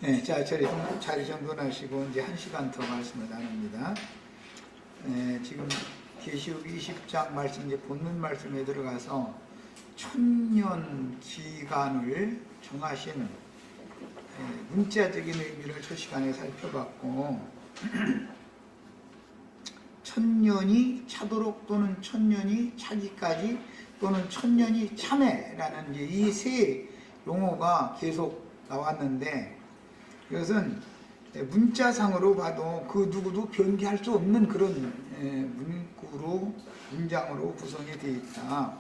네, 자, 자리 정돈하시고 이제 1시간 더 말씀을 나눕니다. 지금 계시록 20장 말씀, 이제 본문 말씀에 들어가서 천년 기간을 정하신 문자적인 의미를 첫 시간에 살펴봤고, 천년이 차도록 또는 천년이 차기까지 또는 천년이 참회라는 이 세 용어가 계속 나왔는데, 이것은 문자상으로 봐도 그 누구도 변기할 수 없는 그런 문장으로 구성이 되어 있다.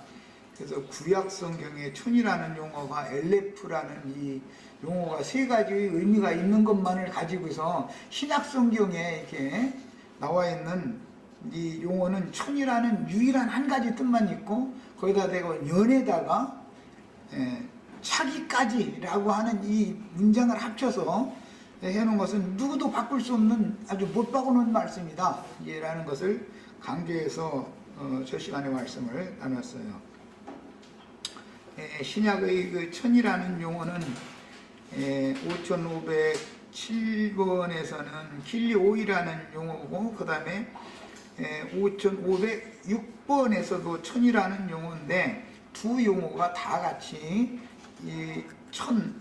그래서 구약 성경에 천이라는 용어가 엘레프라는 이 용어가 세 가지의 의미가 있는 것만을 가지고서 신약 성경에 이렇게 나와 있는 이 용어는 천이라는 유일한 한 가지 뜻만 있고, 거기다 대고 연에다가 차기까지라고 하는 이 문장을 합쳐서 해놓은 것은 누구도 바꿀 수 없는 아주 못 바꾸는 말씀이다 라는 것을 강조해서 첫 시간에 말씀을 나눴어요. 신약의 그 천이라는 용어는 5507번에서는 길리오이라는 용어고, 그 다음에 5506번에서도 천이라는 용어인데, 두 용어가 다 같이 이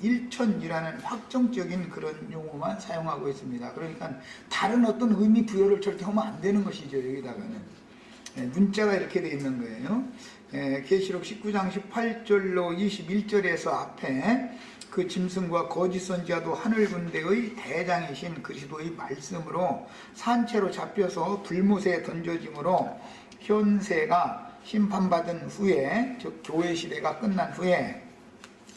일천이라는 확정적인 그런 용어만 사용하고 있습니다. 그러니까 다른 어떤 의미 부여를 절대 하면 안 되는 것이죠. 여기다가는 문자가 이렇게 되어 있는 거예요. 계시록 19장 18절로 21절에서 앞에 그 짐승과 거짓 선지자도 하늘 군대의 대장이신 그리스도의 말씀으로 산채로 잡혀서 불못에 던져짐으로 현세가 심판받은 후에, 즉 교회 시대가 끝난 후에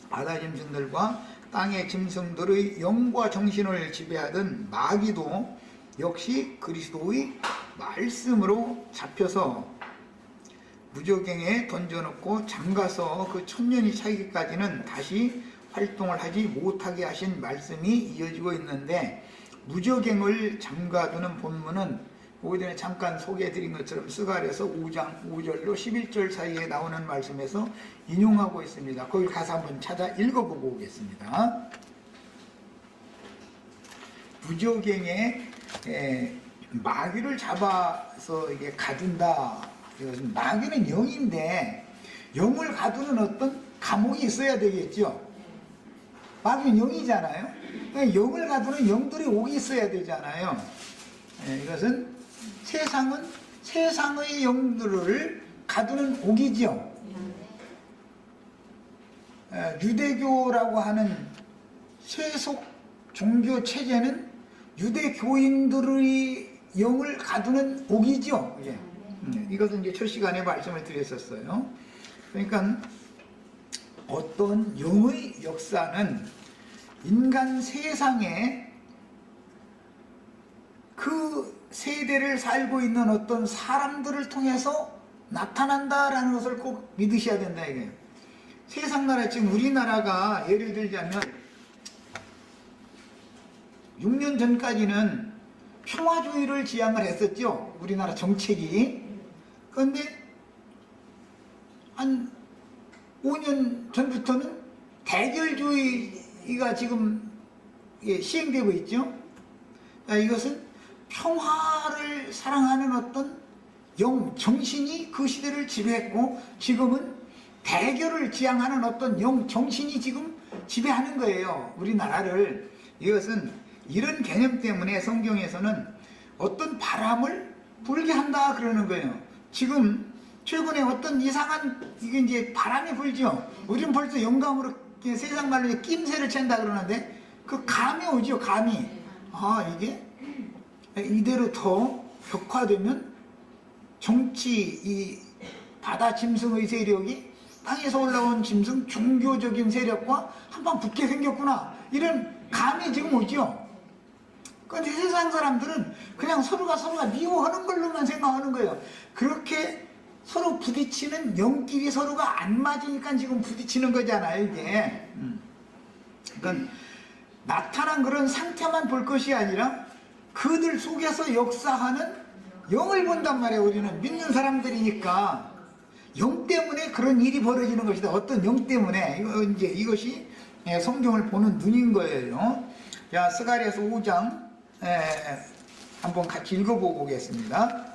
바다 짐승들과 땅의 짐승들의 영과 정신을 지배하던 마귀도 역시 그리스도의 말씀으로 잡혀서 무저갱에 던져놓고 잠가서 그 천년이 차기까지는 다시 활동을 하지 못하게 하신 말씀이 이어지고 있는데, 무저갱을 잠가두는 본문은 오전에 잠깐 소개해드린 것처럼 스가랴서 5장 5절로 11절 사이에 나오는 말씀에서 인용하고 있습니다. 거기 가서 한번 찾아 읽어보고 오겠습니다. 무저갱에 마귀를 잡아서 이게 가둔다. 이것은 마귀는 영인데 영을 가두는 어떤 감옥이 있어야 되겠죠. 마귀는 영이잖아요. 그러니까 영을 가두는 영들이 옥이 있어야 되잖아요. 이것은 세상은 세상의 영들을 가두는 옥이죠. 유대교라고 하는 세속 종교 체제는 유대교인들의 영을 가두는 옥이죠. 이것은 이제 첫 시간에 말씀을 드렸었어요. 그러니까 어떤 영의 역사는 인간 세상에 그 세대를 살고 있는 어떤 사람들을 통해서 나타난다라는 것을 꼭 믿으셔야 된다 이거예요. 세상 나라, 지금 우리나라가 예를 들자면 6년 전까지는 평화주의를 지향을 했었죠. 우리나라 정책이. 그런데 한 5년 전부터는 대결주의가 지금 시행되고 있죠. 이것은 평화를 사랑하는 어떤 정신이 그 시대를 지배했고, 지금은 대결을 지향하는 어떤 정신이 지금 지배하는 거예요, 우리나라를. 이것은 이런 개념 때문에 성경에서는 어떤 바람을 불게 한다 그러는 거예요. 지금 최근에 어떤 이상한 이게 이제 바람이 불죠. 우리는 벌써 영감으로 세상 말로 낌새를 챈다 그러는데, 그 감이 오죠. 감이. 이게 이대로 더 격화되면 정치, 이 바다 짐승의 세력이 땅에서 올라온 짐승 종교적인 세력과 한판 붙게 생겼구나, 이런 감이 지금 오죠. 그런데 세상 사람들은 그냥 서로가 미워하는 걸로만 생각하는 거예요. 그렇게 서로 부딪히는, 영끼리 서로가 안 맞으니까 지금 부딪히는 거잖아요, 이게. 그러니까 나타난 그런 상태만 볼 것이 아니라 그들 속에서 역사하는 영을 본단 말이에요. 우리는 믿는 사람들이니까 영 때문에 그런 일이 벌어지는 것이다. 어떤 영 때문에. 이것이 성경을 보는 눈인 거예요. 자, 스가랴서 5장 한번 같이 읽어보고 오겠습니다.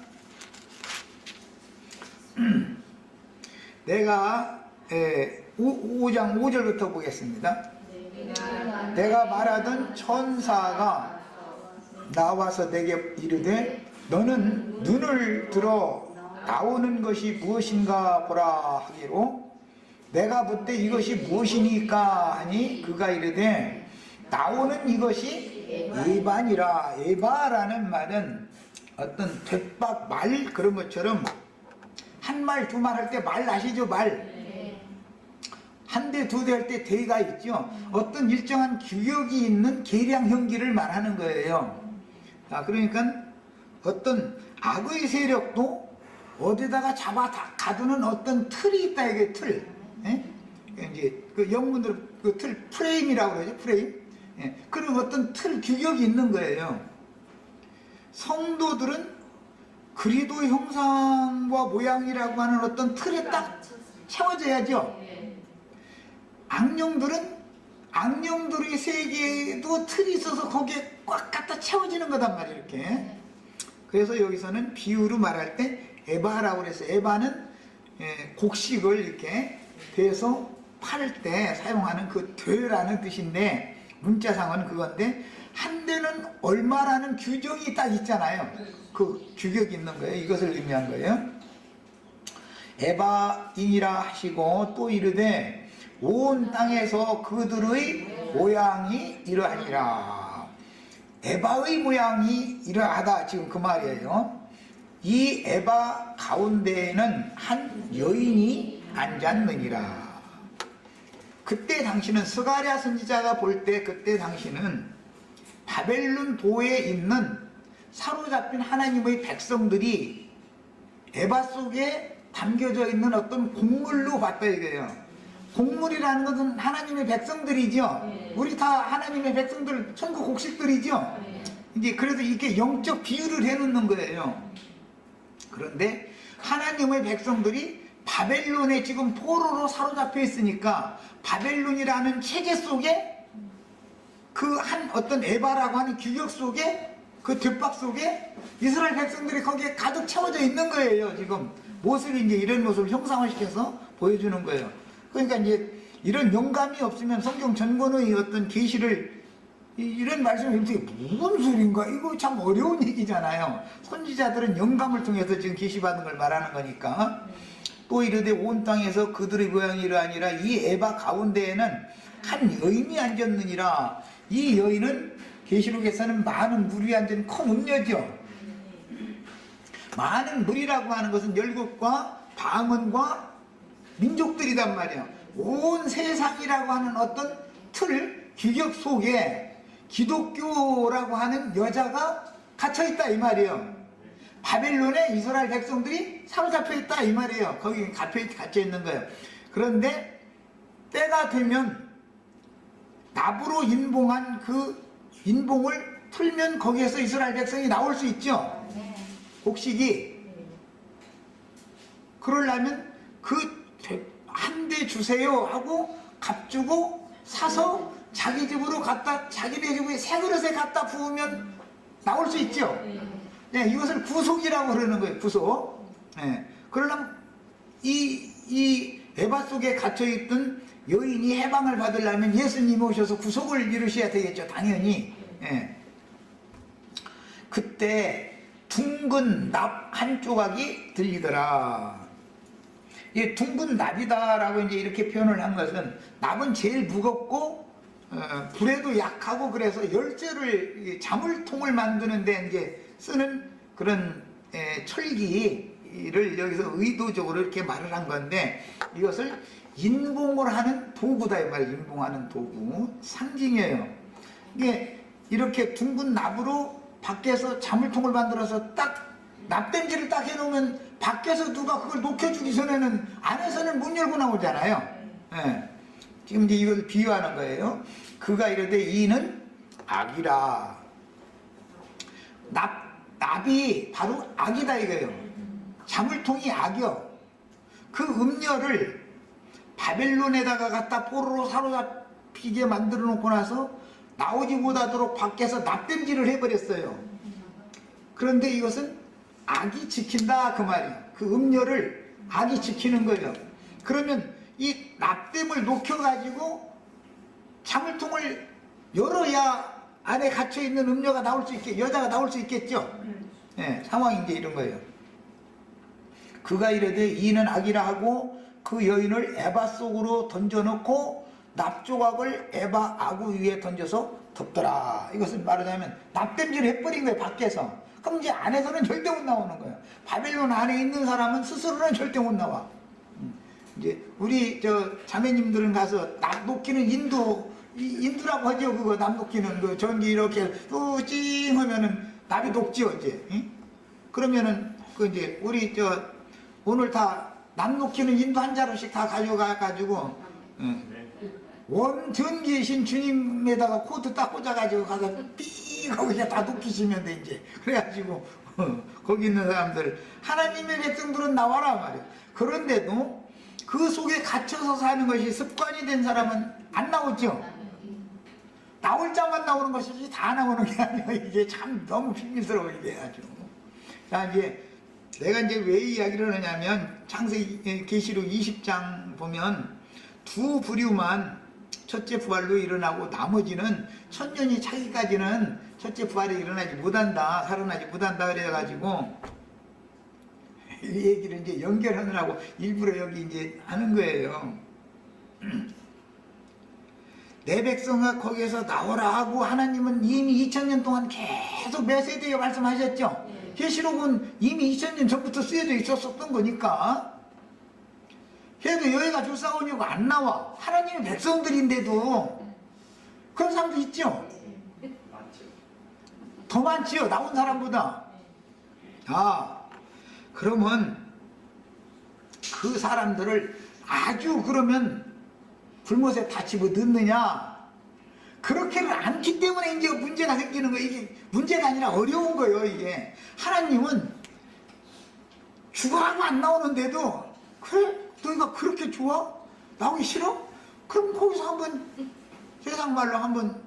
내가 5장 5절부터 보겠습니다. 내가 말하던 천사가 나와서 내게 이르되 너는 눈을 들어 나오는 것이 무엇인가 보라 하기로 내가 묻되 이것이 무엇이니까 하니 그가 이르되 나오는 이것이 에바니라. 에바라는 말은 어떤 되박 말 그런 것처럼 한 말 두 말 할 때 말 아시죠? 말 한 대 두 대 할 때 대가 있죠. 어떤 일정한 규격이 있는 계량 형기를 말하는 거예요. 그러니까 어떤 악의 세력도 어디다가 잡아 가두는 어떤 틀이 있다. 이게 틀. 이제 그 영문으로 그 틀 프레임이라고 그러죠. 프레임. 그런 어떤 틀 규격이 있는 거예요. 성도들은 그리도 형상과 모양이라고 하는 어떤 틀에 딱 채워져야죠. 악령들은 악령들의 세계에도 틀이 있어서 거기에 꽉 갖다 채워지는 거단 말이에요. 이렇게. 그래서 여기서는 비유로 말할 때 에바라고 그래서 에바는 곡식을 이렇게 대서 팔 때 사용하는 그 되라는 뜻인데 문자상은 그건데 한 대는 얼마라는 규정이 딱 있잖아요. 그 규격이 있는 거예요. 이것을 의미한 거예요. 에바인이라 하시고 또 이르되 온 땅에서 그들의 모양이 이러하니라. 에바의 모양이 이러하다 지금 그 말이에요. 이 에바 가운데에는 한 여인이 앉았느니라. 그때 당시는 스가랴 선지자가 볼 때 그때 당시는 바벨론 도에 있는 사로잡힌 하나님의 백성들이 에바 속에 담겨져 있는 어떤 곡물로 봤다 이거예요. 곡물이라는 것은 하나님의 백성들이죠. 우리 다 하나님의 백성들, 천국 곡식들이죠. 이제 그래서 이렇게 영적 비유를 해놓는 거예요. 그런데 하나님의 백성들이 바벨론에 지금 포로로 사로잡혀 있으니까 바벨론이라는 체제 속에 그 한 어떤 에바라고 하는 규격 속에 그 뒷박 속에 이스라엘 백성들이 거기에 가득 채워져 있는 거예요. 지금 모습이 이제 이런 모습을 형상화시켜서 보여주는 거예요. 그러니까 이제 이런 영감이 없으면 성경 전권의 어떤 계시를 이런 말씀을 이렇게 무슨 소린가? 이거 참 어려운 얘기잖아요. 선지자들은 영감을 통해서 지금 계시받은 걸 말하는 거니까. 또 이르되 온 땅에서 그들의 모양이 이러하니라. 이 에바 가운데에는 한 여인이 앉았느니라. 이 여인은 계시록에서는 많은 물 위에 앉은 큰 음녀죠. 많은 물이라고 하는 것은 열국과 방언과 민족들이단 말이에요. 온 세상이라고 하는 어떤 틀, 규격 속에 기독교라고 하는 여자가 갇혀있다 이 말이에요. 바벨론에 이스라엘 백성들이 사로잡혀 있다 이 말이에요. 거기 갇혀 있는 거예요. 그런데 때가 되면 납으로 인봉한 그 인봉을 풀면 거기에서 이스라엘 백성이 나올 수 있죠. 곡식이. 그러려면 그 한 대 주세요 하고 값 주고 사서 자기 집으로 갖다 자기네 집에 새 그릇에 갖다 부으면 나올 수 있죠. 이것을 구속이라고 그러는 거예요. 구속. 그러려면 이 에바 속에 갇혀있던 여인이 해방을 받으려면 예수님이 오셔서 구속을 이루셔야 되겠죠. 당연히. 그때 둥근 납 한 조각이 들리더라. 이 둥근 납이다라고 이제 이렇게 표현을 한 것은 납은 제일 무겁고 불에도 약하고 그래서 열쇠를 자물통을 만드는데 이제 쓰는 그런 철기를 여기서 의도적으로 이렇게 말을 한 건데 이것을 인봉을 하는 도구다 이 말이에요. 인봉하는 도구 상징이에요. 이게 이렇게 둥근 납으로 밖에서 자물통을 만들어서 딱 납땜질을 딱 해놓으면 밖에서 누가 그걸 녹여주기 전에는 안에서는 문 열고 나오잖아요. 지금 이제 이걸 비유하는 거예요. 그가 이르되 이는 악이라. 납이 바로 악이다 이거예요. 자물통이 악이요. 그 음녀를 바벨론에다가 갖다 포로로 사로잡히게 만들어 놓고 나서 나오지 못하도록 밖에서 납땜질을 해버렸어요. 그런데 이것은 악이 지킨다 그 말이에요. 그 음녀를 악이 지키는 거예요. 그러면 이 납땜을 녹여가지고 자물통을 열어야 안에 갇혀있는 음녀가 나올 수 있게, 여자가 나올 수 있겠죠. 네, 상황이 이제 이런 거예요. 그가 이르되 이는 악이라 하고 그 여인을 에바 속으로 던져놓고 납조각을 에바 아구 위에 던져서 덮더라. 이것은 말하자면 납땜질을 해버린 거예요, 밖에서. 그럼 이제 안에서는 절대 못 나오는 거예요. 바벨론 안에 있는 사람은 스스로는 절대 못 나와. 이제 우리 저 자매님들은 가서 납 녹이는 인두라고 하죠. 그거 납 녹이는 그 전기 이렇게 찡 하면은 납이 녹지요, 이제. 응? 그러면은 그 이제 우리 저 오늘 다 납 녹이는 인두 한 자루씩 다 가져가 가지고 원 전기이신 주님에다가 코드 딱 꽂아가지고 가서 삐 하고 그냥 다 녹이시면 돼 이제. 그래가지고 거기 있는 사람들 하나님의 백성들은 나와라 말이야. 그런데도 그 속에 갇혀서 사는 것이 습관이 된 사람은 안 나오죠. 나올 자만 나오는 것이지 다 나오는 게 아니야. 이게 참 너무 비밀스러워 이게 아주. 자 이제 내가 이제 왜 이야기를 하냐면 창세기 계시록 20장 보면 두 부류만 첫째 부활로 일어나고 나머지는 천년이 차기까지는 첫째 부활이 일어나지 못한다, 살아나지 못한다 그래가지고 이 얘기를 이제 연결하느라고 일부러 여기 이제 하는 거예요. 내 백성아 거기에서 나오라 하고 하나님은 이미 2000년 동안 계속 몇 세대에 말씀하셨죠. 계시록은 이미 2000년 전부터 쓰여져 있었던 거니까. 그래도 여기가 줄사오냐고 안 나와. 하나님의 백성들인데도 그런 사람도 있죠. 더 많지요, 나온 사람보다. 아, 그러면 그 사람들을 아주 그러면 불못에 다 집어넣느냐? 그렇게는 않기 때문에 이제 문제가 생기는 거예요. 이게 문제가 아니라 어려운 거예요, 이게. 하나님은 죽어라고 안 나오는데도, 그래? 너희가 그렇게 좋아? 나오기 싫어? 그럼 거기서 한번, 세상 말로 한번,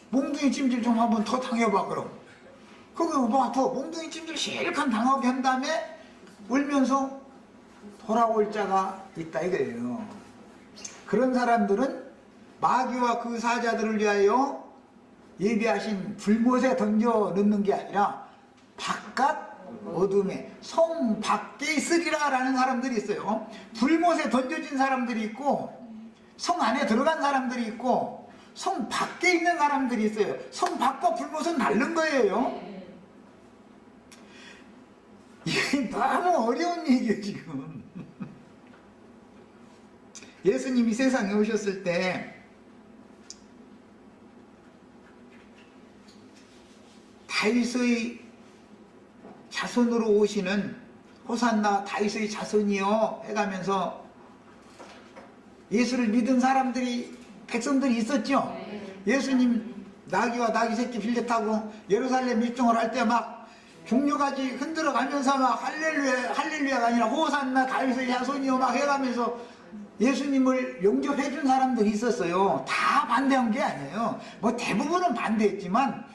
몽둥이 찜질 좀 한번 더 당해봐, 그럼. 거기 뭐, 더 몽둥이 찜질 실컷 당하게 한 다음에, 울면서 돌아올 자가 있다, 이거예요. 그런 사람들은 마귀와 그 사자들을 위하여 예비하신 불못에 던져 넣는 게 아니라 바깥 어둠에 성 밖에 있으리라 라는 사람들이 있어요. 불못에 던져진 사람들이 있고 성 안에 들어간 사람들이 있고 성 밖에 있는 사람들이 있어요. 성 밖과 불못은 다른 거예요. 이게 너무 어려운 얘기예요 지금. 예수님이 세상에 오셨을 때 다윗의 자손으로 오시는 호산나 다윗의 자손이요 해가면서 예수를 믿은 사람들이 백성들이 있었죠. 예수님 나귀와 나귀 새끼 빌려 타고 예루살렘 입성을 할 때 막 종려가지 흔들어 가면서 막 할렐루야 할렐루야가 아니라 호산나 다윗의 자손이요 막 해가면서 예수님을 영접해 준 사람들이 있었어요. 다 반대한 게 아니에요. 뭐 대부분은 반대했지만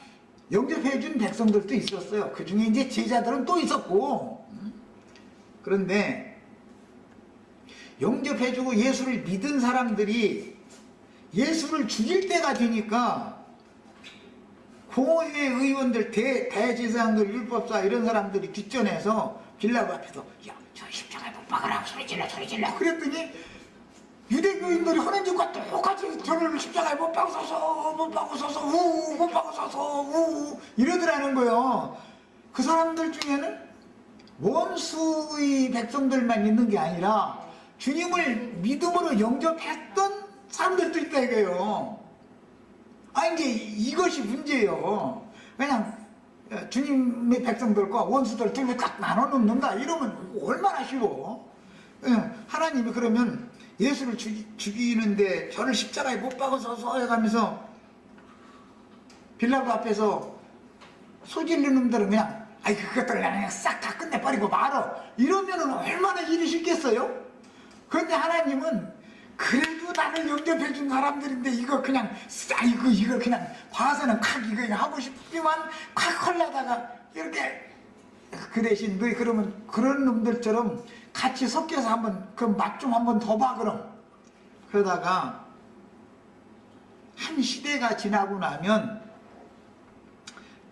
영접해 준 백성들도 있었어요. 그 중에 이제 제자들은 또 있었고. 그런데 영접해 주고 예수를 믿은 사람들이 예수를 죽일 때가 되니까 공의회 의원들, 대제사장들, 율법사 이런 사람들이 뒷전에서 빌라도 앞에서 야, 저 십자가에 못 박아라 소리 질러 그랬더니 유대교인들이 하는 짓과 똑같이 저를 십자가에 못 박아서서 못 박아서서 이러더라는 거예요. 그 사람들 중에는 원수의 백성들만 있는 게 아니라 주님을 믿음으로 영접했던 사람들도 있다 이거예요. 아 이제 이것이 문제예요. 그냥 주님의 백성들과 원수들 둘로 딱 나눠 놓는다 이러면 얼마나 쉬워. 하나님이 그러면 예수를 죽이는데 저를 십자가에 못 박아서 해가면서 빌라도 앞에서 소질르는 놈들은 그냥 아이 그것들 그냥 싹 다 끝내버리고 말어 이러면은 얼마나 일이 쉽겠어요? 그런데 하나님은 그래도 아이고 나를 영접해 준 사람들인데 이거 그냥 아이고 이거 그냥 봐서는 콱 이거 그냥 하고 싶지만 콱 헐라다가 이렇게 그 대신 너희 그러면 그런 놈들처럼 같이 섞여서 한번 그 맛 좀 한번 더 봐 그럼. 그러다가 한 시대가 지나고 나면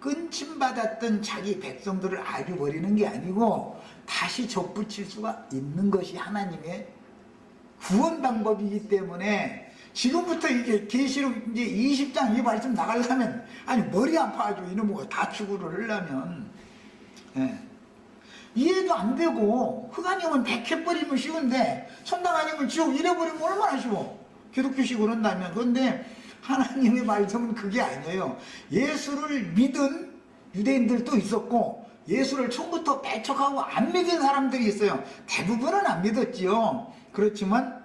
끊침받았던 자기 백성들을 아주 버리는 게 아니고 다시 접붙일 수가 있는 것이 하나님의 구원 방법이기 때문에 지금부터 이게 계시록 이제 20장 이 말씀 나가려면 아니 머리 아파가지고 이놈의 다 추구를 하려면 예. 이해도 안 되고 흑암형은 백해버리면 쉬운데 천당아님은 지옥 잃어버리면 얼마나 쉬워. 기독교식으로 한다면. 그런데 하나님의 말씀은 그게 아니에요. 예수를 믿은 유대인들도 있었고 예수를 처음부터 배척하고 안 믿은 사람들이 있어요. 대부분은 안 믿었지요. 그렇지만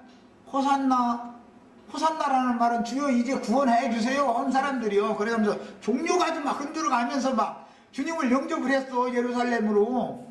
호산나라는 말은 주여 이제 구원해 주세요 한 사람들이요. 그러면서 종류가 막 흔들어 가면서 막 주님을 영접을 했어 예루살렘으로.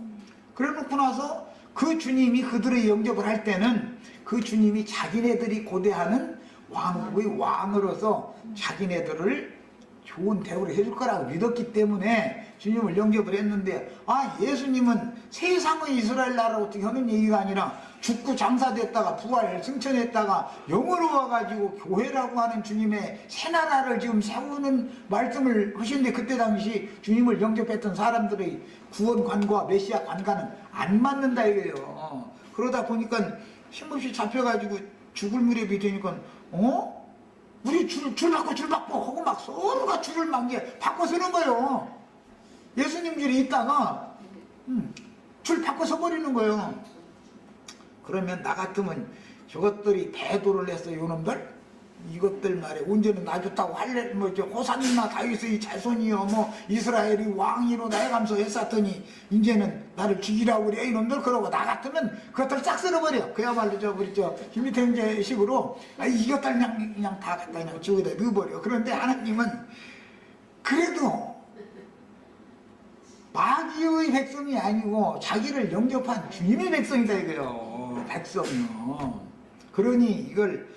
그래 놓고 나서 그 주님이 그들의 영접을 할 때는 그 주님이 자기네들이 고대하는 왕국의 왕으로서 자기네들을 좋은 대우를 해줄 거라고 믿었기 때문에 주님을 영접을 했는데 예수님은 세상의 이스라엘 나라로 어떻게 하는 얘기가 아니라 죽고 장사됐다가 부활 승천했다가 영으로 와가지고 교회라고 하는 주님의 새 나라를 지금 세우는 말씀을 하시는데 그때 당시 주님을 영접했던 사람들의 구원관과 메시아 관과는 안 맞는다 이거예요. 그러다 보니까 힘없이 잡혀가지고 죽을 무렵이 되니까 우리 줄 바꿔 하고 막 서로가 줄을 막 이제 바꿔 서는 거예요. 예수님 길에 있다가 줄 바꿔 서버리는 거예요. 그러면 나 같으면 저것들이 배도를 했어 요놈들 이것들 말에 언제는 나 좋다고 할래 호산나 다윗의 자손이요 이스라엘이 왕이로 나해가면서 했었더니 이제는 나를 죽이라고 그래 이놈들. 그러고 나 같으면 그것들 싹 쓸어버려. 그야말로 우리 김미태 식으로 이것들 그냥 다 갖다 그냥 지옥에다 넣어버려. 그런데 하나님은 그래도 마귀의 백성이 아니고 자기를 영접한 주님의 백성이다 이거요. 백성이요. 그러니 이걸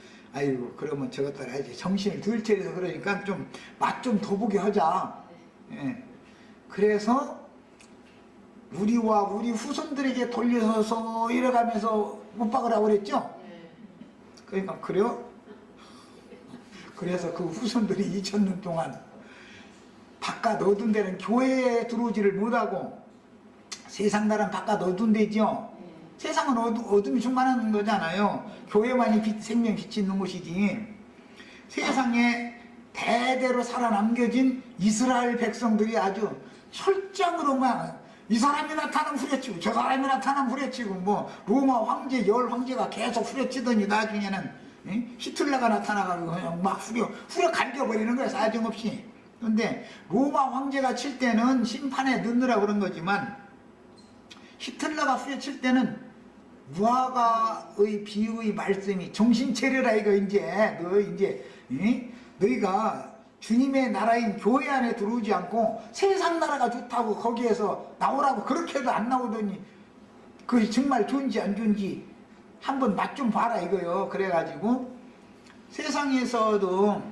그러면 저것들 알지 정신을 덜 차려서 그러니까 좀 맛 좀 더 보게 하자. 예. 그래서 우리와 우리 후손들에게 돌려서 이래가면서 못 박으라고 그랬죠. 그러니까 그래요. 그래서 그 후손들이 2000년 동안 바깥 어두운 데는 교회에 들어오지를 못하고 세상 나라는 바깥 어두운 데죠. 세상은 어둠이 충만한 거잖아요. 교회만이 생명 빛이 있는 곳이지. 세상에 대대로 살아남겨진 이스라엘 백성들이 아주 철장으로만 이 사람이 나타나면 후려치고 저 사람이 나타나면 후려치고 로마 황제 열 황제가 계속 후려치더니 나중에는 히틀러가 나타나가지고 그냥 막 후려 갈겨버리는 거야 사정없이. 그런데 로마 황제가 칠 때는 심판에 넣느라 그런 거지만 히틀러가 후려칠 때는 무화과의 비유의 말씀이 정신 차려라 이거 이제 너 이제 너희가 주님의 나라인 교회 안에 들어오지 않고 세상 나라가 좋다고 거기에서 나오라고 그렇게 해도 안 나오더니 그것이 정말 좋은지 안 좋은지 한번 맛 좀 봐라 이거요. 그래가지고 세상에서도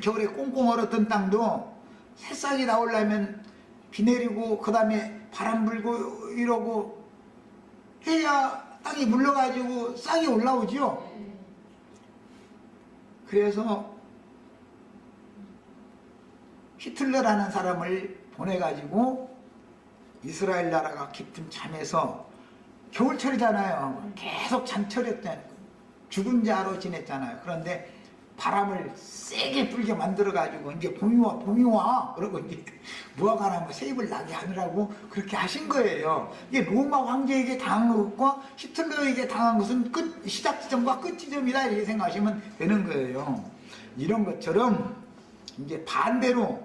겨울에 꽁꽁 얼었던 땅도 새싹이 나오려면 비 내리고 그 다음에 바람 불고 이러고 해야 땅이 물러가지고 싹이 올라오지요. 그래서 히틀러라는 사람을 보내가지고 이스라엘 나라가 깊은 잠에서 겨울철이잖아요. 계속 잠철이었잖아요. 죽은 자로 지냈잖아요. 그런데 바람을 세게 불게 만들어가지고 이제 봄이 와 그러고 이제 무화과나무 세입을 나게 하느라고 그렇게 하신 거예요. 이게 로마 황제에게 당한 것과 히틀러에게 당한 것은 시작 지점과 끝 지점이다 이렇게 생각하시면 되는 거예요. 이런 것처럼 이제 반대로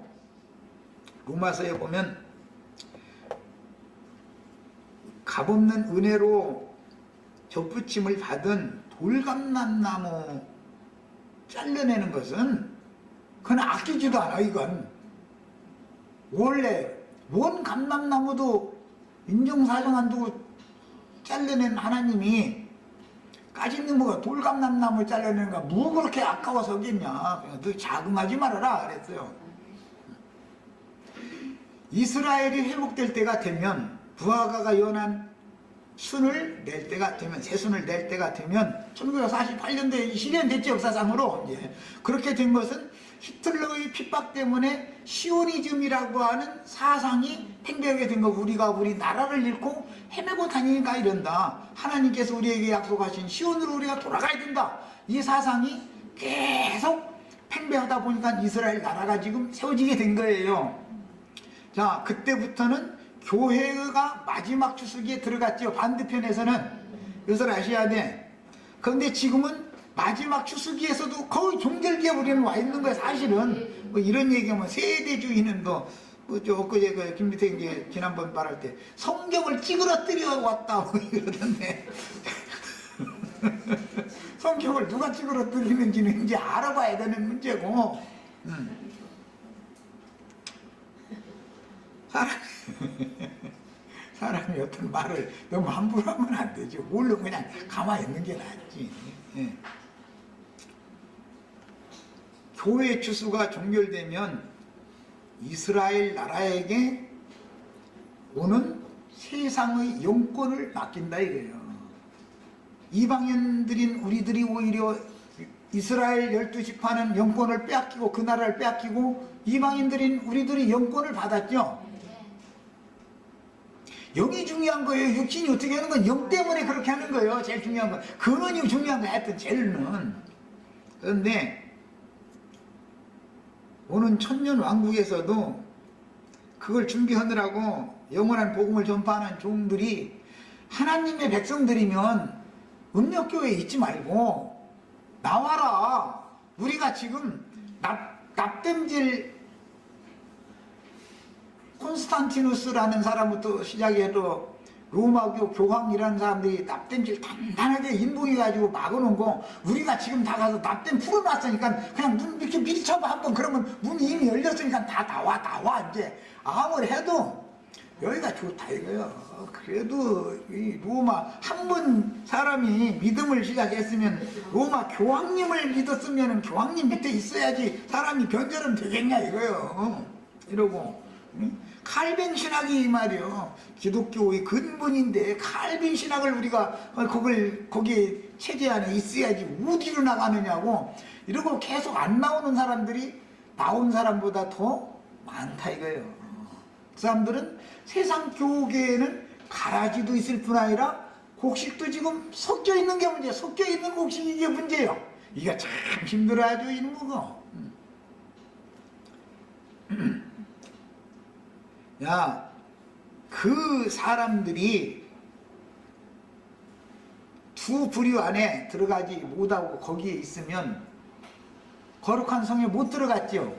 로마서에 보면 값없는 은혜로 접붙임을 받은 돌감람나무 잘라내는 것은 그건 아끼지도 않아. 이건 원래 원 감람나무도 인정사정 안 두고 잘라낸 하나님이 까짓 뭐가 돌감람나무 잘라내는 거뭐 그렇게 아까워서 겠냐. 너 자긍하지 말아라 그랬어요. 이스라엘이 회복될 때가 되면, 부하가가 연한 순을 낼 때가 되면, 새순을 낼 때가 되면, 1948년도에 실현됐죠, 역사상으로. 이제 그렇게 된 것은 히틀러의 핍박 때문에 시오니즘이라고 하는 사상이 팽배하게 된 거고, 우리 나라를 잃고 헤매고 다니니까 이런다. 하나님께서 우리에게 약속하신 시온으로 우리가 돌아가야 된다. 이 사상이 계속 팽배하다 보니까 이스라엘 나라가 지금 세워지게 된 거예요. 자, 그때부터는 교회가 마지막 추수기에 들어갔죠. 반대편에서는. 이것을 아셔야 돼. 그런데 지금은 마지막 추수기에서도 거의 종절기에 우리는 와 있는 거야, 사실은. 뭐 이런 얘기하면 세대주의는 엊그제 김미태 이제 지난번 말할 때 성경을 찌그러뜨려 왔다 뭐 이러던데. 성경을 누가 찌그러뜨리는지는 이제 알아봐야 되는 문제고. 사람이 어떤 말을 너무 함부로 하면 안 되죠. 물론 그냥 가만히 있는 게 낫지. 예. 교회 추수가 종결되면 이스라엘 나라에게 오는 세상의 영권을 맡긴다 이거예요. 이방인들인 우리들이 오히려 이스라엘 12지파는 영권을 빼앗기고 그 나라를 빼앗기고, 이방인들인 우리들이 영권을 받았죠. 영이 중요한 거예요. 육신이 어떻게 하는 건 영 때문에 그렇게 하는 거예요. 제일 중요한 건 근원이 중요한 거야. 하여튼 제일은. 그런데 오는 천년 왕국에서도 그걸 준비하느라고 영원한 복음을 전파하는 종들이 하나님의 백성들이면 음력교회에 있지 말고 나와라. 우리가 지금 납땜질 콘스탄티누스라는 사람부터 시작해서 로마교 교황이라는 사람들이 납땜질 단단하게 인봉해가지고 막아놓은 거 우리가 지금 다 가서 납땜 풀어놨으니까 그냥 눈 이렇게 미리 쳐봐 한번. 그러면 문이 이미 열렸으니까 다 나와 이제. 아무리 해도 여기가 좋다 이거요. 그래도 이 로마 한 번 사람이 믿음을 시작했으면 로마 교황님을 믿었으면 교황님 밑에 있어야지 사람이 변절은 되겠냐 이거요. 이러고. 칼빈 신학이 말이요, 기독교의 근본인데 칼빈 신학을 우리가 거기 체제 안에 있어야지 어디로 나가느냐고 이러고 계속 안 나오는 사람들이 나온 사람보다 더 많다 이거예요. 그 사람들은 세상 교계에는 가라지도 있을 뿐 아니라 곡식도 지금 섞여 있는 게 문제야. 섞여 있는 곡식이 이게 문제예요. 이게 참 힘들어하죠 이런 거고. 야, 그 사람들이 두 부류 안에 들어가지 못하고 거기에 있으면 거룩한 성에 못 들어갔죠.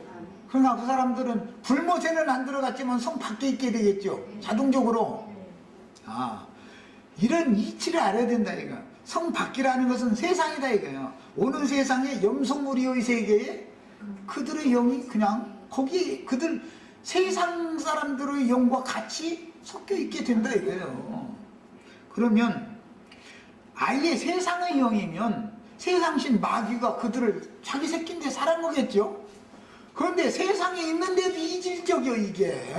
그러나 그 사람들은 불못에는 안 들어갔지만 성 밖에 있게 되겠죠. 자동적으로. 아, 이런 이치를 알아야 된다 이거. 성 밖이라는 것은 세상이다 이거예요. 오는 세상의 염소무리의 세계에 그들의 영이 그냥 거기 그들 세상 사람들의 영과 같이 섞여 있게 된다 이거예요. 그러면 아예 세상의 영이면 세상신 마귀가 그들을 자기 새끼인데 살아먹겠죠. 그런데 세상에 있는데도 이질적이요 이게.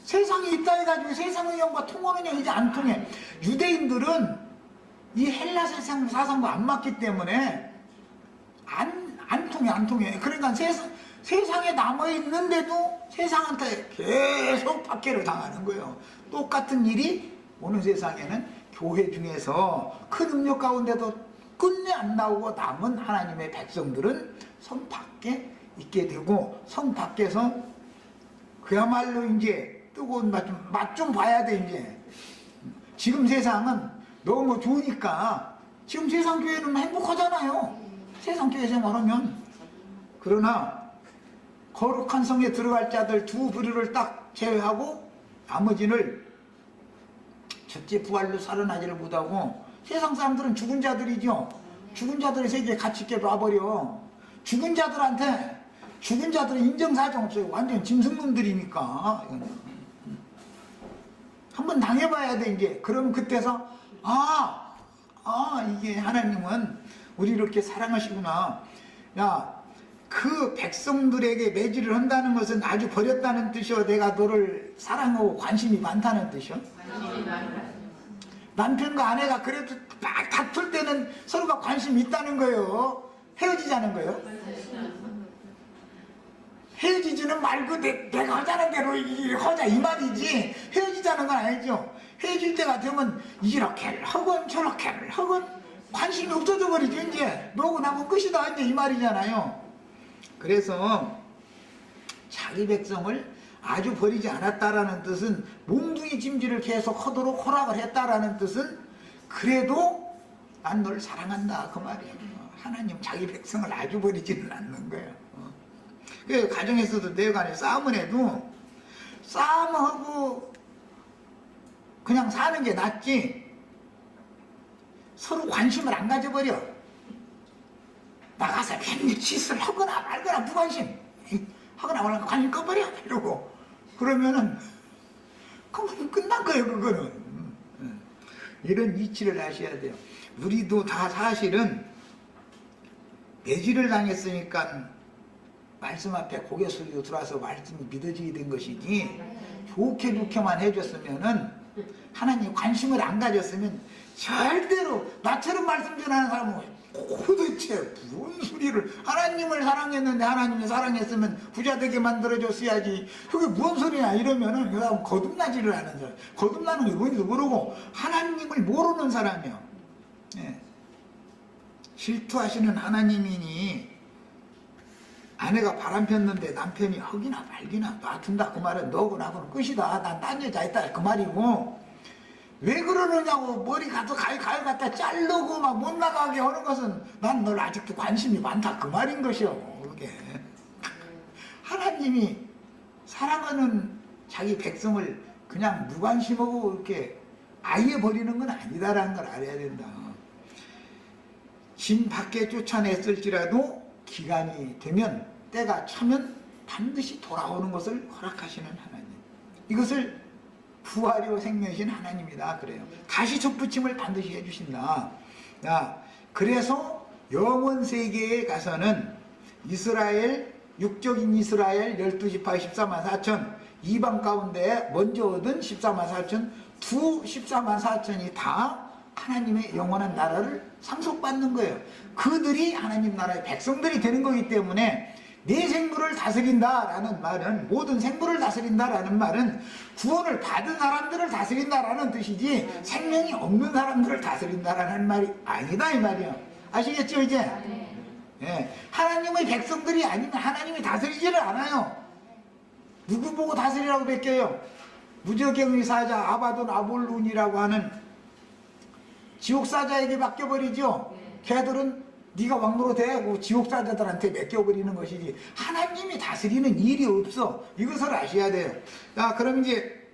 세상에 있다 해가지고 세상의 영과 통하느냐 이제 안 통해. 유대인들은 이 헬라 세상 사상과 안 맞기 때문에 안 통해. 그러니까 세상에 남아있는데도 세상한테 계속 박해를 당하는 거예요. 똑같은 일이 오는 세상에는 교회 중에서 큰 음력 가운데도 끝내 안 나오고 남은 하나님의 백성들은 성 밖에 있게 되고, 성 밖에서 그야말로 이제 뜨거운 맛 좀 봐야 돼 이제. 지금 세상은 너무 좋으니까 지금 세상 교회는 행복하잖아요. 세상 교회 생활하면. 그러나 거룩한 성에 들어갈 자들 두 부류를 딱 제외하고 나머지는 첫째 부활로 살아나지를 못하고, 세상 사람들은 죽은 자들이죠. 죽은 자들의 세계에 같이 있게 놔버려. 죽은 자들은 인정사정 없어요. 완전 짐승놈들이니까. 한번 당해봐야 돼 이제. 그러면 그때서 아, 이게 하나님은 우리 이렇게 사랑하시구나. 야, 그 백성들에게 매질을 한다는 것은 아주 버렸다는 뜻이요, 내가 너를 사랑하고 관심이 많다는 뜻이요. 남편과 아내가 그래도 막 다툴 때는 서로가 관심이 있다는 거예요. 헤어지자는 거예요. 헤어지지는 말고 내가 하자는 대로 하자 이 말이지, 헤어지자는 건 아니죠. 헤어질 때가 되면 이렇게 하건 저렇게 하건 관심이 없어져 버리죠. 이제 너고 나고 끝이다 이제 이 말이잖아요. 그래서 자기 백성을 아주 버리지 않았다라는 뜻은 몽둥이 찜질을 계속 하도록 허락을 했다라는 뜻은 그래도 난 널 사랑한다 그 말이에요. 하나님 자기 백성을 아주 버리지는 않는 거예요. 그 가정에서도 내 간에 싸움을 해도 싸움하고 그냥 사는 게 낫지, 서로 관심을 안 가져버려. 나가서 괜히 짓을 하거나 말거나 무관심 하거나 말거나 관심 꺼버려 이러고 그러면은 그러면 끝난 거예요. 그거는 이런 이치를 하셔야 돼요. 우리도 다 사실은 매질을 당했으니까 말씀 앞에 고개 숙이고 들어와서 말씀이 믿어지게 된 것이지, 좋게 좋게만 해줬으면은 하나님 관심을 안 가졌으면 절대로 나처럼 말씀 전하는 사람은 도대체 무슨 소리를, 하나님을 사랑했는데 하나님이 사랑했으면 부자 되게 만들어줬어야지 그게 무슨 소리냐 이러면은 그 사람 거듭나지를 않은 사람, 거듭나는 게 뭔지도 모르고 하나님을 모르는 사람이요. 예. 질투하시는 하나님이니 아내가 바람 폈는데 남편이 허기나 말기나 놔둔다 그 말은 너고 나고는 끝이다, 난 딴 여자 있다 그 말이고, 왜 그러느냐고 머리 가서 가위 갖다 자르고 막 못 나가게 하는 것은 난 널 아직도 관심이 많다 그 말인 것이요. 그게 하나님이 사랑하는 자기 백성을 그냥 무관심하고 이렇게 아예 버리는 건 아니다라는 걸 알아야 된다. 진 밖에 쫓아냈을지라도 기간이 되면 때가 차면 반드시 돌아오는 것을 허락하시는 하나님, 이것을 부활이요 생명이신 하나님이다 그래요. 다시 족붙임을 반드시 해주신다. 야, 그래서 영원 세계에 가서는 이스라엘, 육적인 이스라엘 12지파 14만 4천, 이방 가운데 먼저 얻은 14만 4천, 두 14만 4천이 다 하나님의 영원한 나라를 상속받는 거예요. 그들이 하나님 나라의 백성들이 되는 거기 때문에 내 생물을 다스린다라는 말은, 모든 생물을 다스린다라는 말은 구원을 받은 사람들을 다스린다라는 뜻이지 생명이 없는 사람들을 다스린다라는 말이 아니다 이 말이에요. 아시겠죠 이제? 예. 하나님의 백성들이 아니면 하나님이 다스리지를 않아요. 누구 보고 다스리라고 베껴요? 무저경의 사자 아바돈 아볼룬이라고 하는 지옥사자에게 맡겨버리죠. 걔들은 네가 왕노로 되고 지옥사자들한테 맡겨버리는 것이지 하나님이 다스리는 일이 없어. 이것을 아셔야 돼요. 자, 그럼 이제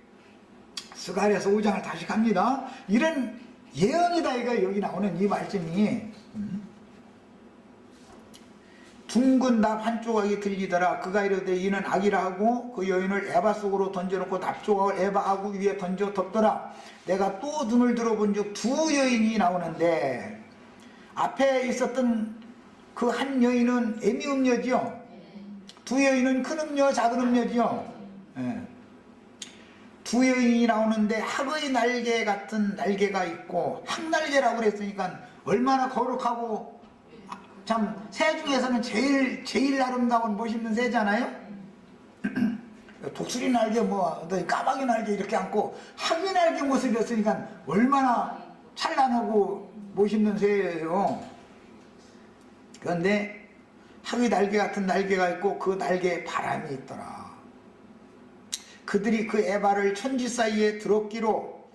스가랴서 5장을 다시 갑니다. 이런 예언이다 이거 여기 나오는 이 말씀이. 둥근 납 한 조각이 들리더라. 그가 이르되 이는 악이라 하고 그 여인을 에바 속으로 던져놓고 납 조각을 에바 아구 위에 던져 덮더라. 내가 또 눈을 들어본 즉 두 여인이 나오는데, 앞에 있었던 그 한 여인은 애미 음녀지요. 두 여인은 큰 음녀 작은 음녀지요. 예. 두 여인이 나오는데 학의 날개 같은 날개가 있고, 학날개라고 그랬으니까 얼마나 거룩하고 참 새 중에서는 제일 아름다운 멋있는 새잖아요. 독수리 날개 뭐 까마귀 날개 이렇게 안고 학의 날개 모습이었으니까 얼마나 찬란하고 멋있는 새예요. 그런데 학의 날개 같은 날개가 있고 그 날개에 바람이 있더라. 그들이 그 에바를 천지 사이에 들었기로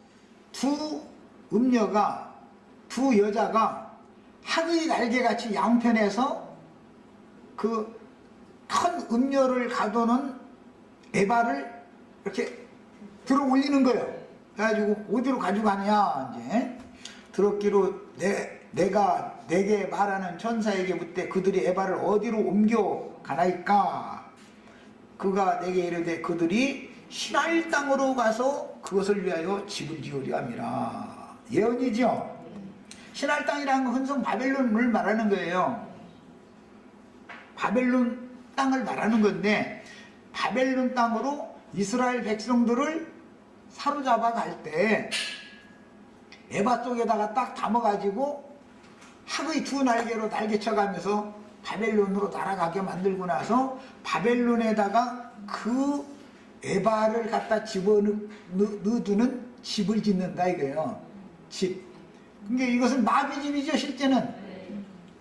두 음녀가, 두 여자가 학의 날개같이 양편에서 그 큰 음녀를 가둬놓은 에바를 이렇게 들어 올리는 거예요. 그래가지고 어디로 가져가느냐 이제 들었기로 내가 내게 말하는 천사에게 묻되 그들이 에바를 어디로 옮겨 가나이까. 그가 내게 이르되 그들이 신할 땅으로 가서 그것을 위하여 집을 지으려 함이라. 예언이죠. 신할 땅이라는 건 흔성 바벨론을 말하는 거예요. 바벨론 땅을 말하는 건데, 바벨론 땅으로 이스라엘 백성들을 사로잡아 갈 때 에바 속에다가 딱 담아가지고 학의 두 날개로 날개쳐가면서 바벨론으로 날아가게 만들고 나서 바벨론에다가 그 에바를 갖다 집어넣어두는 집을 짓는다 이거예요. 집. 그러니까 이것은 마귀집이죠. 실제는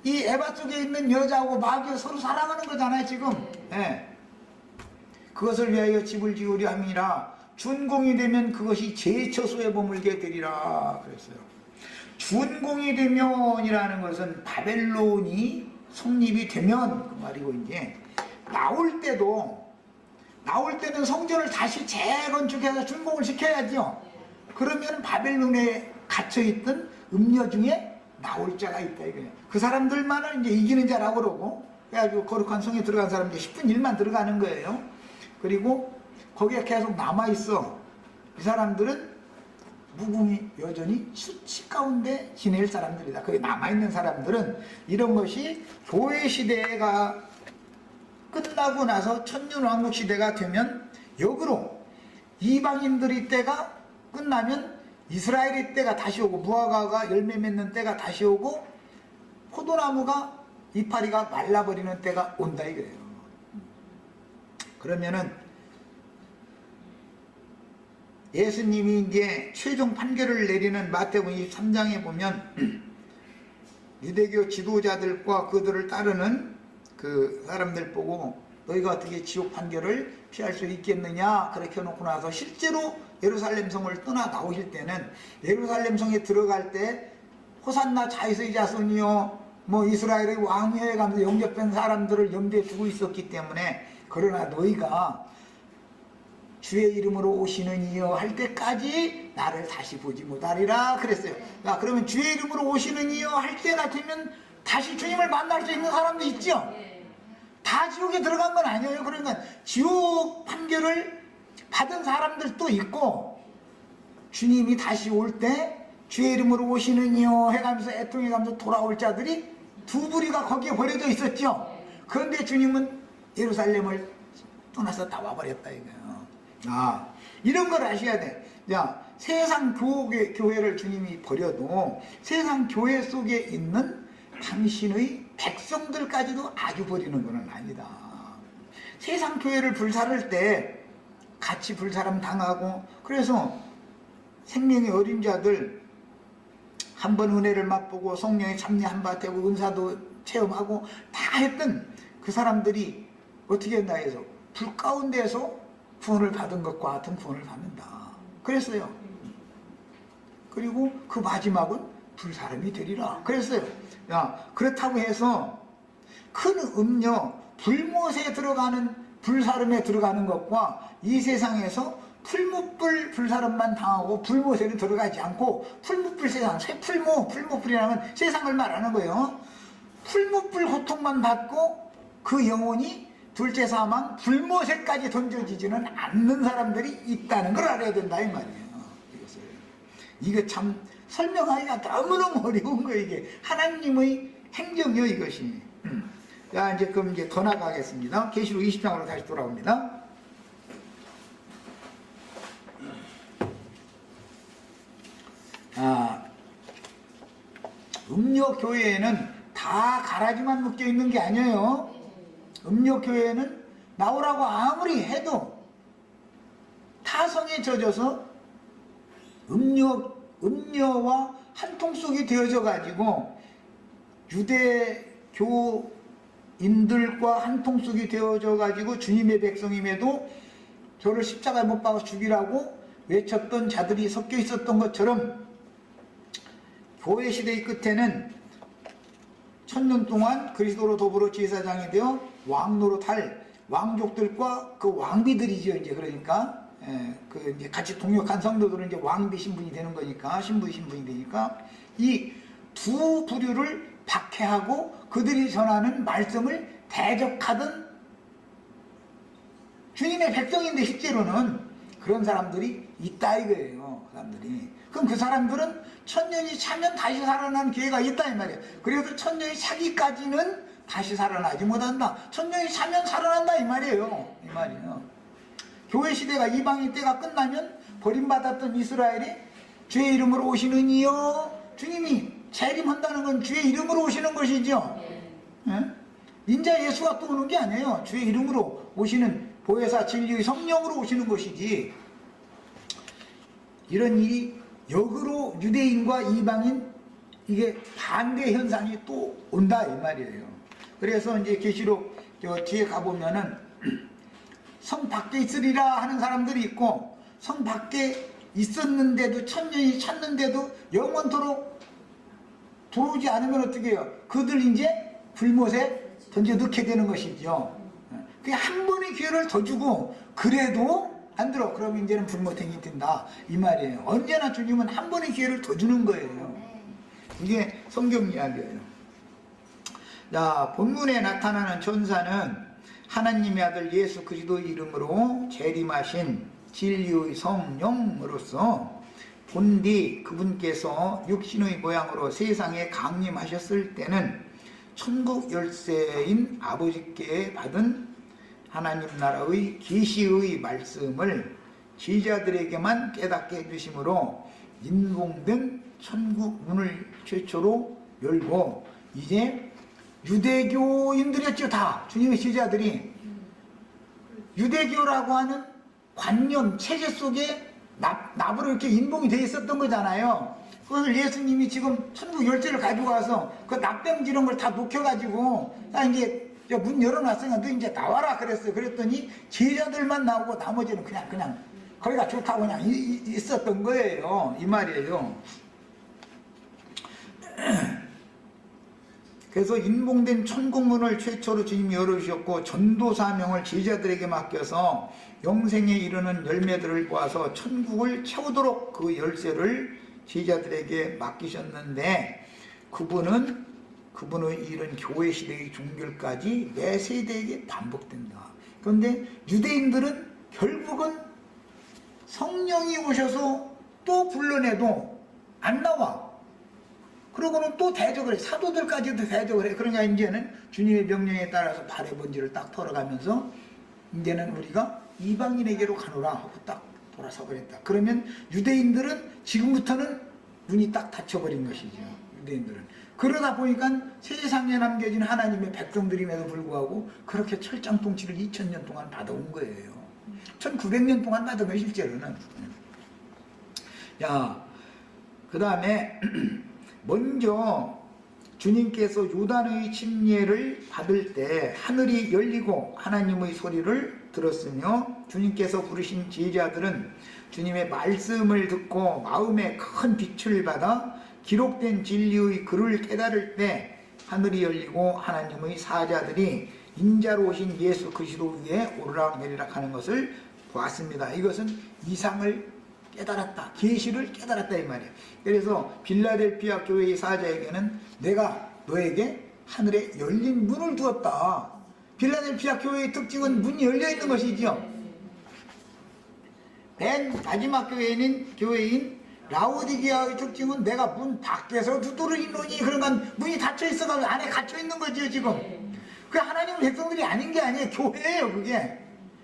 이 에바 속에 있는 여자하고 마귀가 서로 사랑하는 거잖아요 지금. 네. 그것을 위하여 집을 지으려 함이라. 준공이 되면 그것이 제처소에 머물게 되리라 그랬어요. 준공이 되면이라는 것은 바벨론이 성립이 되면 그 말이고, 이제 나올 때는 성전을 다시 재건축해서 준공을 시켜야죠. 그러면 바벨론에 갇혀있던 음녀 중에 나올 자가 있다 이거예요. 그 사람들만을 이제 이기는 자라고 그러고, 그래가지고 거룩한 성에 들어간 사람들 10분 1만 들어가는 거예요. 그리고 거기에 계속 남아있어. 이 사람들은 무궁히 여전히 수치 가운데 지낼 사람들이다. 거기 남아있는 사람들은 이런 것이 교회 시대가 끝나고 나서 천년왕국 시대가 되면 역으로 이방인들의 때가 끝나면 이스라엘의 때가 다시 오고, 무화과가 열매 맺는 때가 다시 오고, 포도나무가 이파리가 말라버리는 때가 온다 이거예요. 그러면은 예수님이 이제 최종 판결을 내리는 마태복음 23장에 보면 유대교 지도자들과 그들을 따르는 그 사람들 보고 너희가 어떻게 지옥 판결을 피할 수 있겠느냐 그렇게 해놓고 나서 실제로 예루살렘 성을 떠나 나오실 때는 예루살렘 성에 들어갈 때 호산나 다윗의 자손이요 뭐 이스라엘의 왕이여 가면서 영접된 사람들을 염두에 두고 있었기 때문에, 그러나 너희가 주의 이름으로 오시는 이여 할 때까지 나를 다시 보지 못하리라 그랬어요. 야, 그러면 주의 이름으로 오시는 이여 할 때가 되면 다시 주님을 만날 수 있는 사람도 있죠. 다 지옥에 들어간 건 아니에요. 그러니까 지옥 판결을 받은 사람들도 있고, 주님이 다시 올 때 주의 이름으로 오시는 이여 해가면서 애통해가면서 돌아올 자들이 두 부리가 거기에 버려져 있었죠. 그런데 주님은 예루살렘을 떠나서 다 와버렸다 이거예요. 아, 이런 걸 아셔야 돼. 야, 세상 교회를 주님이 버려도 세상 교회 속에 있는 당신의 백성들까지도 아주 버리는 것은 아니다. 세상 교회를 불사를 때 같이 불사람 당하고, 그래서 생명의 어린 자들 한 번 은혜를 맛보고 성령의 참여 한바 되고 은사도 체험하고 다 했던 그 사람들이 어떻게 했나 해서 불 가운데에서 구원을 받은 것과 같은 구원을 받는다 그랬어요. 그리고 그 마지막은 불사람이 되리라 그랬어요. 야, 그렇다고 해서 큰 음녀 불못에 들어가는 불사람에 들어가는 것과 이 세상에서 풀무불 불사람만 당하고 불못에는 들어가지 않고, 풀무불 세상, 풀무불이라는 세상을 말하는 거예요. 풀무불 고통만 받고 그 영혼이 둘째 사망 불못에까지 던져지지는 않는 사람들이 있다는 걸 알아야 된다 이 말이에요. 이거 참 설명하기가 너무너무 어려운 거, 이게 하나님의 행정이요 이것이. 자, 이제 그럼 이제 더 나가겠습니다. 계시록 20장으로 다시 돌아옵니다. 음료교회에는 다 가라지만 묶여 있는 게 아니에요. 음료교회에는 나오라고 아무리 해도 타성에 젖어서 음료와 한통속이 되어져 가지고 유대교인들과 한통속이 되어져 가지고 주님의 백성임에도 저를 십자가에 못 박아 죽이라고 외쳤던 자들이 섞여 있었던 것처럼, 교회 시대의 끝에는 1000년 동안 그리스도로 더불어 제사장이 되어 왕노릇할 왕족들과 그 왕비들이죠. 이제 그러니까 그 이제 같이 동역한 성도들은 이제 왕비 신분이 되는 거니까, 신부의 신분이 되니까 이 두 부류를 박해하고 그들이 전하는 말씀을 대적하던 주님의 백성인데, 실제로는 그런 사람들이 있다 이거예요. 그 사람들이. 그럼 그 사람들은 천년이 차면 다시 살아나는 기회가 있다 이 말이에요. 그래도 천년이 차기까지는 다시 살아나지 못한다. 천년이 차면 살아난다 이 말이에요. 이 말이에요. 교회 시대가 이방인 때가 끝나면 버림받았던 이스라엘이 주의 이름으로 오시는 이요. 주님이 재림한다는 건 주의 이름으로 오시는 것이죠. 예? 인자 예수가 또 오는 게 아니에요. 주의 이름으로 오시는 보혜사 진리의 성령으로 오시는 것이지. 이런 일이 역으로 유대인과 이방인 이게 반대 현상이 또 온다 이 말이에요. 그래서 이제 계시록 저 뒤에 가보면은 성 밖에 있으리라 하는 사람들이 있고, 성 밖에 있었는데도 천년이 찼는데도 영원토록 들어오지 않으면 어떻게 해요? 그들 이제 불못에 던져 넣게 되는 것이죠. 그게 한 번의 기회를 더 주고 그래도 안 들어. 그러면 이제는 불못행이 된다 이 말이에요. 언제나 주님은 한 번의 기회를 더 주는 거예요. 이게 성경 이야기예요. 자, 본문에 나타나는 천사는 하나님의 아들 예수 그리스도의 이름으로 재림하신 진리의 성령으로서 본디 그분께서 육신의 모양으로 세상에 강림하셨을 때는 천국 열쇠인 아버지께 받은 하나님 나라의 계시의 말씀을 제자들에게만 깨닫게 해주심으로 인봉된 천국 문을 최초로 열고, 이제 유대교인들이었죠. 다 주님의 제자들이 유대교라고 하는 관념 체제 속에 납으로 이렇게 인봉이 되어 있었던 거잖아요. 그걸 예수님이 지금 천국 열쇠를 가지고 와서 그 납병지 이런 걸 다 녹여가지고 이제 문 열어놨으니까 너 이제 나와라 그랬어요. 그랬더니 제자들만 나오고 나머지는 그냥 거기가 좋다고 그냥 있었던 거예요. 이 말이에요. 그래서 인봉된 천국문을 최초로 주님이 열어주셨고, 전도 사명을 제자들에게 맡겨서 영생에 이르는 열매들을 보아서 천국을 채우도록 그 열쇠를 제자들에게 맡기셨는데, 그분의 일은 교회 시대의 종결까지 매 세대에게 반복된다. 그런데 유대인들은 결국은 성령이 오셔서 또 불러내도 안 나와. 그러고는 또 대적을 해. 사도들까지도 대적을 해. 그러니까 이제는 주님의 명령에 따라서 발의 번지를 딱 털어가면서 이제는 우리가 이방인에게로 가노라 하고 딱 돌아서 그랬다. 그러면 유대인들은 지금부터는 눈이 딱 닫혀버린 것이죠. 유대인들은. 그러다 보니까 세상에 남겨진 하나님의 백성들임에도 불구하고 그렇게 철장 통치를 2000년 동안 받아온 거예요. 1900년 동안 받은 거예요, 실제로는. 야, 그 다음에 먼저 주님께서 요단의 침례를 받을 때 하늘이 열리고 하나님의 소리를 들었으며, 주님께서 부르신 제자들은 주님의 말씀을 듣고 마음에 큰 빛을 받아 기록된 진리의 글을 깨달을 때 하늘이 열리고 하나님의 사자들이 인자로 오신 예수 그리스도 위에 오르락내리락 하는 것을 보았습니다. 이것은 이상을 깨달았다, 계시를 깨달았다 이 말이에요. 그래서 빌라델피아 교회의 사자에게는 내가 너에게 하늘에 열린 문을 두었다. 빌라델피아 교회의 특징은 문이 열려있는 것이죠. 맨 마지막 교회인 라오디게아의 특징은 내가 문 밖에서 두드리노니, 그러니까 문이 닫혀있어가지고 안에 갇혀있는 거죠 지금. 그 하나님의 백성들이 아닌 게 아니에요. 교회예요 그게.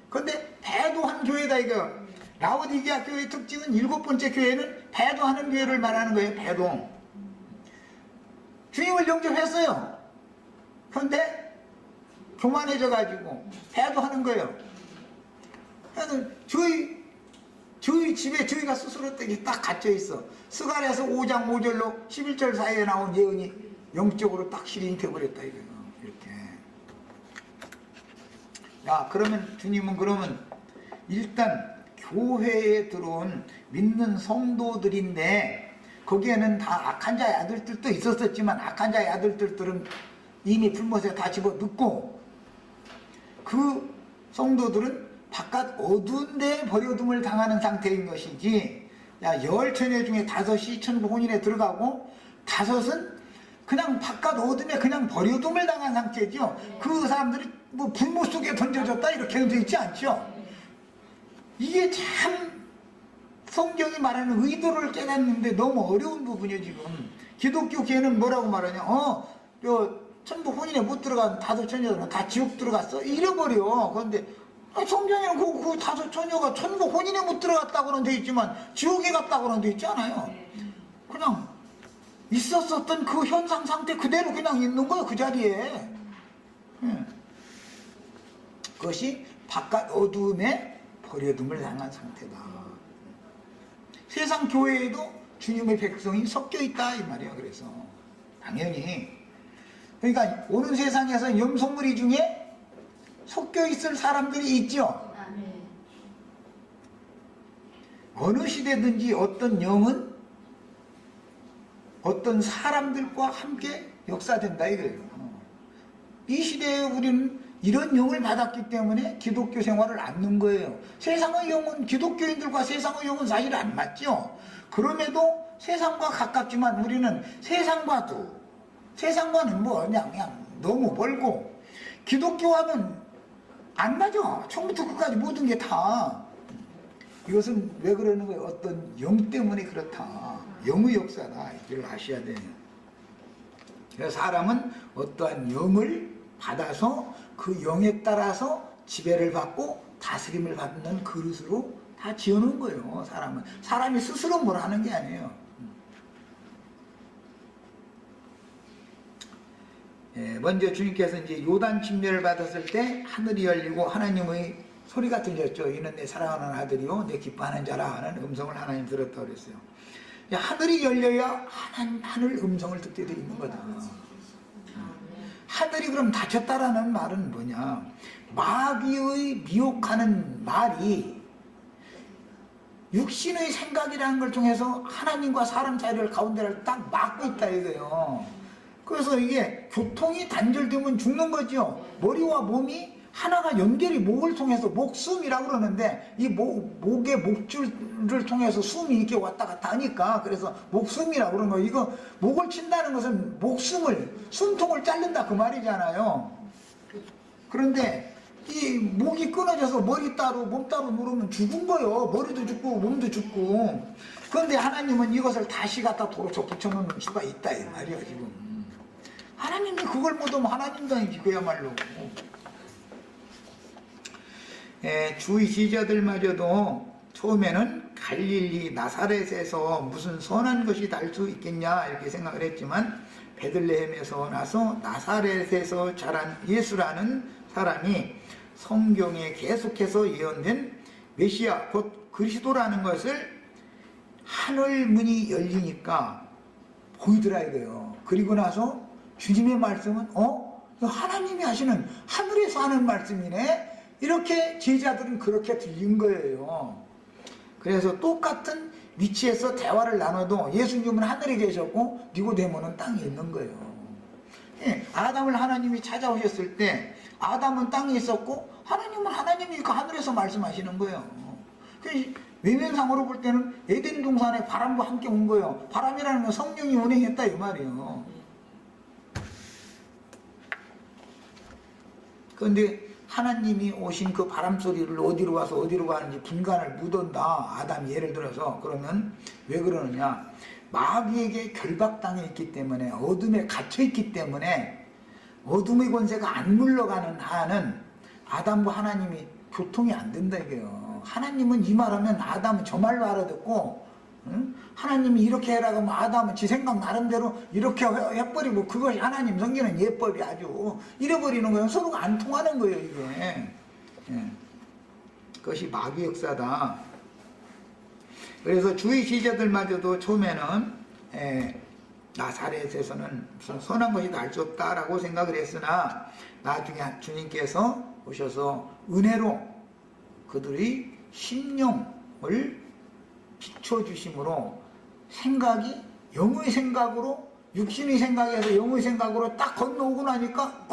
근데 배도한 교회다 이거. 라오디게아 교회의 특징은 7번째 교회는 배도하는 교회를 말하는 거예요. 배도. 주님을 영접했어요. 그런데 교만해져가지고 배도하는 거예요. 그래서 저희 집에 저희가 스스로 딱 갇혀있어. 스가랴서 5장 5절로 11절 사이에 나온 예언이 영적으로 딱 실현이 되어버렸다 이거예요. 이렇게. 야, 그러면 주님은 그러면 일단 교회에 들어온 믿는 성도들인데, 거기에는 다 악한 자의 아들들도 있었지만 악한 자의 아들들은 이미 불못에 다 집어넣고, 그 성도들은 바깥 어두운 데에 버려둠을 당하는 상태인 것이지, 야, 10처녀 중에 5이 천국 혼인에 들어가고 5은 그냥 바깥 어둠에 그냥 버려둠을 당한 상태죠. 그 사람들이 뭐 불못 속에 던져졌다 이렇게 되어 있지 않죠. 이게 참 성경이 말하는 의도를 깨닫는데 너무 어려운 부분이에요. 지금 기독교계는 뭐라고 말하냐, 천국 혼인에 못 들어간 다섯 처녀들은 다 지옥 들어갔어? 잃어버려. 그런데 성경에는 그 다섯 처녀가 천국 혼인에 못 들어갔다고는 돼 있지만 지옥에 갔다고는 돼 있지 않아요. 그냥 있었었던 그 현상 상태 그대로 그냥 있는 거예요. 그 자리에. 그것이 바깥 어두움에 버려둠을 당한 상태다. 세상 교회에도 주님의 백성이 섞여 있다 이 말이야. 그래서 당연히 그러니까 오는 세상에서 염소무리 중에 섞여 있을 사람들이 있죠. 어느 시대든지 어떤 영은 어떤 사람들과 함께 역사된다 이거예요. 이 시대에 우리는 이런 영을 받았기 때문에 기독교 생활을 않는 거예요. 세상의 영은 기독교인들과 세상의 영은 사실 안 맞죠. 그럼에도 세상과 가깝지만 우리는 세상과는 뭐 그냥 너무 멀고, 기독교와는 안 맞아. 처음부터 끝까지 모든 게 다. 이것은 왜 그러는 거예요? 어떤 영 때문에 그렇다. 영의 역사다. 이걸 아셔야 돼요. 그래서 사람은 어떠한 영을 받아서 그 영에 따라서 지배를 받고 다스림을 받는 그릇으로 다 지어놓은 거예요. 사람이 스스로 뭘 하는 게 아니에요. 먼저 주님께서 이제 요단 침례를 받았을 때 하늘이 열리고 하나님의 소리가 들렸죠. 이는 내 사랑하는 아들이요 내 기뻐하는 자라 하는 음성을 하나님 들었다고 그랬어요. 하늘이 열려야 하늘 음성을 듣게 돼 있는 거다. 하늘이 그럼 닫혔다라는 말은 뭐냐? 마귀의 미혹하는 말이 육신의 생각이라는 걸 통해서 하나님과 사람 사이를 가운데를 딱 막고 있다 이거예요. 그래서 이게 교통이 단절되면 죽는 거죠. 머리와 몸이 하나가 연결이 목을 통해서 목숨이라고 그러는데 이 목의 목줄을 통해서 숨이 이렇게 왔다 갔다 하니까 그래서 목숨이라고 그러는 거예요. 이거 목을 친다는 것은 숨통을 자른다 그 말이잖아요. 그런데 이 목이 끊어져서 머리 따로 몸 따로 누르면 죽은 거예요. 머리도 죽고 몸도 죽고. 그런데 하나님은 이것을 다시 갖다 도로쳐 붙여놓는 수가 있다 이 말이에요. 지금 하나님이 그걸 못하면 하나님도 아니지 그야말로. 주의 지자들마저도 처음에는 갈릴리 나사렛에서 무슨 선한 것이 날 수 있겠냐 이렇게 생각을 했지만 베들레헴에서 나서 나사렛에서 자란 예수라는 사람이 성경에 계속해서 예언된 메시아 곧 그리스도라는 것을 하늘 문이 열리니까 보이더라 이거예요. 그리고 나서 주님의 말씀은 하나님이 하시는 하늘에서 하는 말씀이네. 이렇게 제자들은 그렇게 들린 거예요. 그래서 똑같은 위치에서 대화를 나눠도 예수님은 하늘에 계셨고 니고데모는 땅에 있는 거예요. 아담을 하나님이 찾아오셨을 때 아담은 땅에 있었고 하나님은 하나님이니까 하늘에서 말씀하시는 거예요. 외면상으로 볼 때는 에덴 동산에 바람과 함께 온 거예요. 바람이라는 건 성령이 운행했다 이 말이에요. 그런데 하나님이 오신 그 바람 소리를 어디로 와서 어디로 가는지 분간을 묻었다. 아담이 예를 들어서. 그러면 왜 그러느냐? 마귀에게 결박당해 있기 때문에, 어둠에 갇혀 있기 때문에 어둠의 권세가 안 물러가는 한은 아담과 하나님이 교통이 안 된다 이게요. 하나님은 이 말하면 아담은 저 말로 알아듣고, 하나님이 이렇게 해라 그러면 아담은 지 생각 나름대로 이렇게 해버리고, 그것이 하나님 성경은 예법이 아주 잃어버리는 거예요. 서로가 안 통하는 거예요 이게. 그것이 마귀 역사다. 그래서 주의 지자들마저도 처음에는 나사렛에서는 무슨 선한 것이 날 수 없다라고 생각을 했으나 나중에 주님께서 오셔서 은혜로 그들의 심령을 비춰주심으로 생각이 영의 생각으로, 육신의 생각에서 영의 생각으로 딱 건너오고 나니까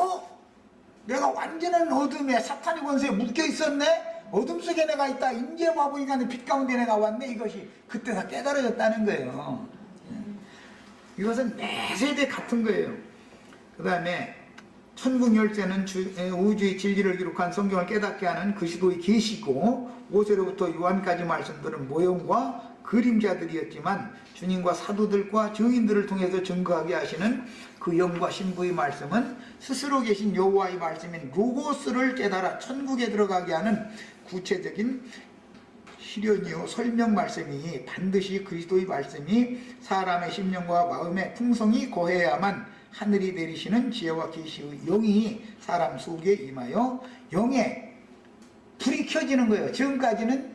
내가 완전한 어둠에 사탄의 권세에 묶여 있었네. 어둠 속에 내가 있다. 인제 바보니까 빛 가운데 내가 왔네. 이것이 그때 다 깨달아졌다는 거예요. 이것은 매 세대 같은 거예요. 그 다음에 천국 열쇠는 우주의 진리를 기록한 성경을 깨닫게 하는 그리스도의 계시고, 모세로부터 요한까지 말씀들은 모형과 그림자들이었지만 주님과 사도들과 증인들을 통해서 증거하게 하시는 그 영과 신부의 말씀은 스스로 계신 여호와의 말씀인 로고스를 깨달아 천국에 들어가게 하는 구체적인 실현이요 설명 말씀이, 반드시 그리스도의 말씀이 사람의 심령과 마음의 풍성이 거해야만 하늘이 내리시는 지혜와 계시의 영이 사람 속에 임하여 영에 불이 켜지는 거예요. 지금까지는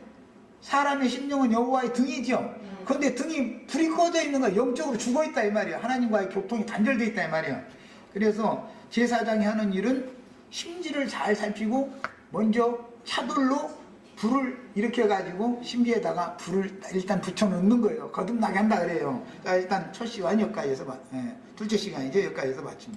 사람의 심령은 여호와의 등이죠. 그런데 등이 불이 꺼져 있는 거예요. 영적으로 죽어 있다 이 말이에요. 하나님과의 교통이 단절되어 있다 이 말이에요. 그래서 제사장이 하는 일은 심지를 잘 살피고 먼저 차돌로 불을 일으켜 가지고 심지에다가 불을 일단 붙여 놓는 거예요. 거듭나게 한다 그래요. 자, 일단 첫 시간 여기까지에서 둘째 시간이죠. 여기까지에서 마칩니다.